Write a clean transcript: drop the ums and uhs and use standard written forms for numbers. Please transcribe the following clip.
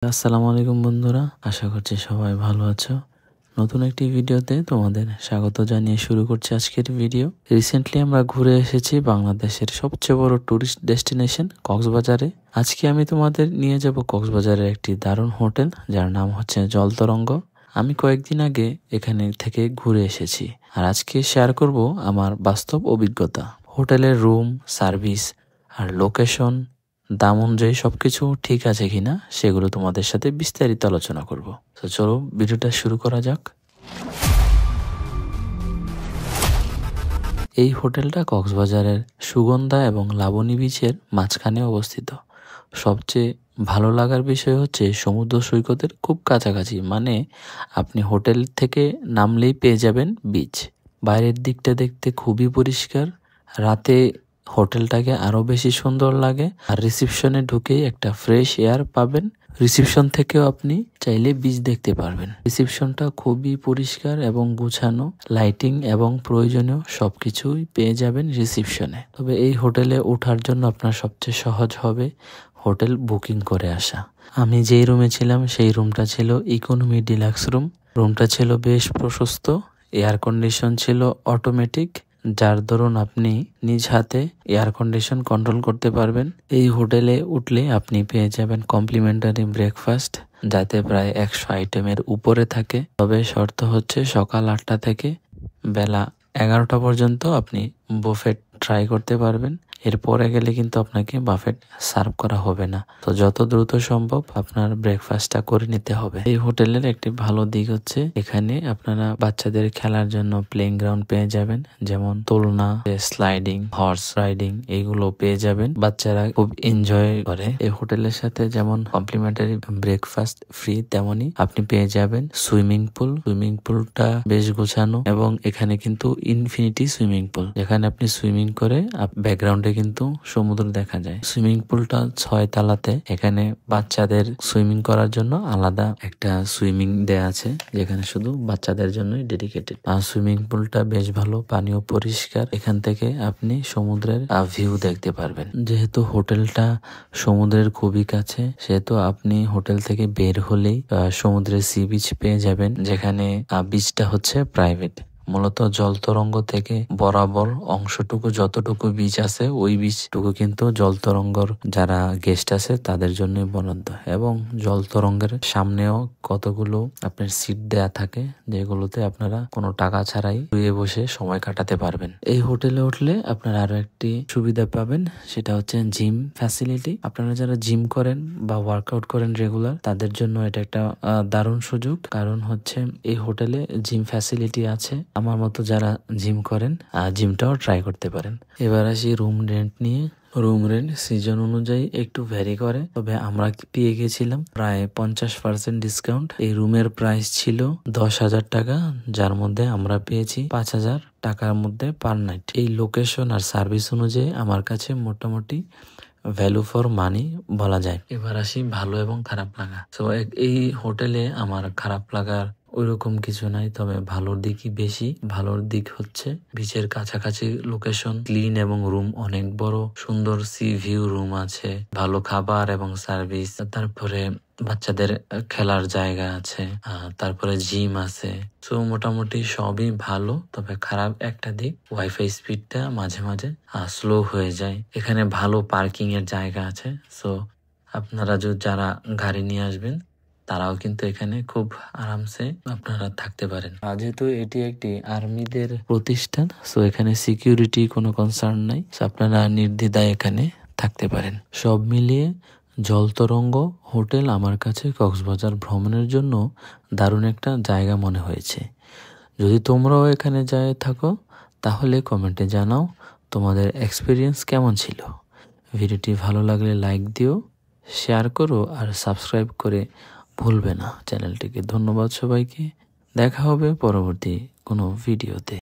আসসালামু আলাইকুম বন্ধুরা, আশা করছি সবাই ভালো আছো। নতুন একটি ভিডিওতে তোমাদের স্বাগত জানিয়ে শুরু করছি আজকের ভিডিও। রিসেন্টলি আমরা ঘুরে এসেছি বাংলাদেশের সবচেয়ে বড় ট্যুরিস্ট ডেস্টিনেশন কক্সবাজারে। আজকে আমি তোমাদের নিয়ে যাব কক্সবাজারের একটি দারুণ হোটেল, যার নাম হচ্ছে জলতরঙ্গ। আমি কয়েকদিন আগে এখানে থেকে ঘুরে এসেছি, আর আজকে শেয়ার করব আমার বাস্তব অভিজ্ঞতা। হোটেলের রুম, সার্ভিস আর লোকেশন, দাম অনুযায়ী সবকিছু ঠিক আছে কিনা সেগুলো তোমাদের সাথে বিস্তারিত আলোচনা করব। তো চলো ভিডিওটা শুরু করা যাক। এই হোটেলটা কক্সবাজারের সুগন্ধা এবং লাবণী বিচের মাঝখানে অবস্থিত। সবচেয়ে ভালো লাগার বিষয় হচ্ছে সমুদ্র সৈকতের খুব কাছাকাছি, মানে আপনি হোটেল থেকে নামলেই পেয়ে যাবেন বিচ। বাইরের দিকটা দেখতে খুবই পরিষ্কার, রাতে হোটেলটাকে আরো বেশি সুন্দর লাগে। আর রিসেপশনে ঢুকেই একটা ফ্রেশ এয়ার পাবেন। রিসেপশন থেকেও আপনি চাইলে বিচ দেখতে পারবেন। রিসেপশনটা খুবই পরিষ্কার এবং গুছানো, লাইটিং এবং প্রয়োজনীয় সবকিছুই পেয়ে যাবেন রিসেপশনে। তবে এই হোটেলে ওঠার জন্য আপনার সবচেয়ে সহজ হবে হোটেল বুকিং করে আসা। আমি যেই রুমে ছিলাম সেই রুমটা ছিল ইকোনমি ডিলাক্স রুম। রুমটা ছিল বেশ প্রশস্ত, এয়ার কন্ডিশন ছিল অটোমেটিক, যার দরুন আপনি নিজ হাতে এয়ার কন্ডিশন কন্ট্রোল করতে পারবেন। এই হোটেলে উঠলে আপনি পেয়ে যাবেন কমপ্লিমেন্টারি ব্রেকফাস্ট, যাতে প্রায় 100 আইটেমের উপরে থাকে। তবে শর্ত হচ্ছে সকাল 8টা থেকে বেলা 11টা পর্যন্ত আপনি বুফেট ট্রাই করতে পারবেন। এরপরে গেলে কিন্তু আপনাকে বাফেট সার্ভ করা হবে না। তো যত দ্রুত সম্ভব আপনার ব্রেকফাস্টটা করে নিতে হবে। এই হোটেলের একটি ভালো দিক হচ্ছে এখানে আপনারা বাচ্চাদের খেলার জন্য প্লেইং গ্রাউন্ড পেয়ে যাবেন, যেমন দোলনা, স্লাইডিং, হর্স রাইডিং, এইগুলো পেয়ে যাবেন। বাচ্চারা খুব এনজয় করে। এই হোটেলের সাথে যেমন কমপ্লিমেন্টারি ব্রেকফাস্ট ফ্রি, তেমনি আপনি পেয়ে যাবেন সুইমিং পুল। সুইমিং পুলটা বেশ গোছানো এবং এখানে কিন্তু ইনফিনিটি সুইমিং পুল, যেখানে আপনি সুইমিং করে ব্যাকগ্রাউন্ডে কিন্তু সমুদ্র দেখা যায়। সুইমিং পুলটা 6 তলাতে। এখানে বাচ্চাদের সুইমিং করার জন্য আলাদা একটা সুইমিং দেয়া আছে, যেখানে শুধু বাচ্চাদের জন্যই ডেডিকেটেড। আর সুইমিং পুলটা বেশ ভালো, পানিও পরিষ্কার। এখান থেকে আপনি সমুদ্রের ভিউ দেখতে পারবেন। যেহেতু হোটেলটা সমুদ্রের খুবই কাছে, সেহেতু আপনি হোটেল থেকে বের হলেই সমুদ্রের সি বিচ পেয়ে যাবেন, যেখানে বিচটা হচ্ছে প্রাইভেট। মূলত জলতরঙ্গ থেকে বরাবর অংশটুকু যতটুকু বিচ আছে, ওই বিচটুকু কিন্তু জলতরঙ্গর যারা গেস্ট আছে তাদের জন্যই বরাদ্দ। এবং জলতরঙ্গের সামনেও কতগুলো আপনার সিট দেয়া থাকে, যেগুলোতে আপনারা কোনো টাকা ছাড়াই শুয়ে বসে সময় কাটাতে পারবেন। এই হোটেলে উঠলে আপনারা আরো একটি সুবিধা পাবেন, সেটা হচ্ছে জিম ফ্যাসিলিটি। আপনারা যারা জিম করেন বা ওয়ার্কআউট করেন রেগুলার, তাদের জন্য এটা একটা দারুণ সুযোগ। কারণ হচ্ছে এই হোটেলে জিম ফ্যাসিলিটি আছে। আমার মতো যারা জিম করেন, জিমটাও ট্রাই করতে পারেন। এবার আসি রুম রেন্ট নিয়ে। রুম রেন্ট সিজন অনুযায়ী একটু ভ্যারি করে, তবে আমরা পেয়ে গেছিলাম প্রায় 50% ডিসকাউন্ট। এই রুমের প্রাইস ছিল 10,000 টাকা, যার মধ্যে আমরা পেয়েছি 5,000 টাকার মধ্যে পার নাইট। এই লোকেশন আর সার্ভিস অনুযায়ী আমার কাছে মোটামুটি ভ্যালু ফর মানি বলা যায়। এবার আসি ভালো এবং খারাপ লাগা। তো এই হোটেলে আমার খারাপ লাগার ওইরকম কিছু নাই, তবে ভালোর দিকই বেশি। ভালোর দিক হচ্ছে বিচের কাছাকাছি লোকেশন, ক্লিন এবং রুম অনেক বড়, সুন্দর সি ভিউ রুম আছে, ভালো খাবার এবং সার্ভিস, তারপরে বাচ্চাদের খেলার জায়গা আছে, তারপরে জিম আছে। তো মোটামুটি সবই ভালো। তবে খারাপ একটা দিক, ওয়াইফাই স্পিডটা মাঝে মাঝে স্লো হয়ে যায়। এখানে ভালো পার্কিং এর জায়গা আছে, সো আপনারা যারা গাড়ি নিয়ে আসবেন তারাও কিন্তু এখানে খুব আরামসে আপনারা থাকতে পারেন। যেহেতু এটি একটি আর্মিদের প্রতিষ্ঠান, সো এখানে সিকিউরিটি কোনো কনসার্ন নাই, আপনারা নির্দ্বিধায় এখানে থাকতে পারেন। সব মিলিয়ে জলতরঙ্গ হোটেল আমার কাছে কক্সবাজার ভ্রমণের জন্য দারুণ একটা জায়গা মনে হয়েছে। যদি তোমরাও এখানে যায় থাকো, তাহলে কমেন্টে জানাও তোমাদের এক্সপিরিয়েন্স কেমন ছিল। ভিডিওটি ভালো লাগলে লাইক দিও, শেয়ার করো আর সাবস্ক্রাইব করে ভুলবে না চ্যানেলটিকে। ধন্যবাদ সবাইকে। দেখা হবে পরবর্তী কোনো ভিডিওতে।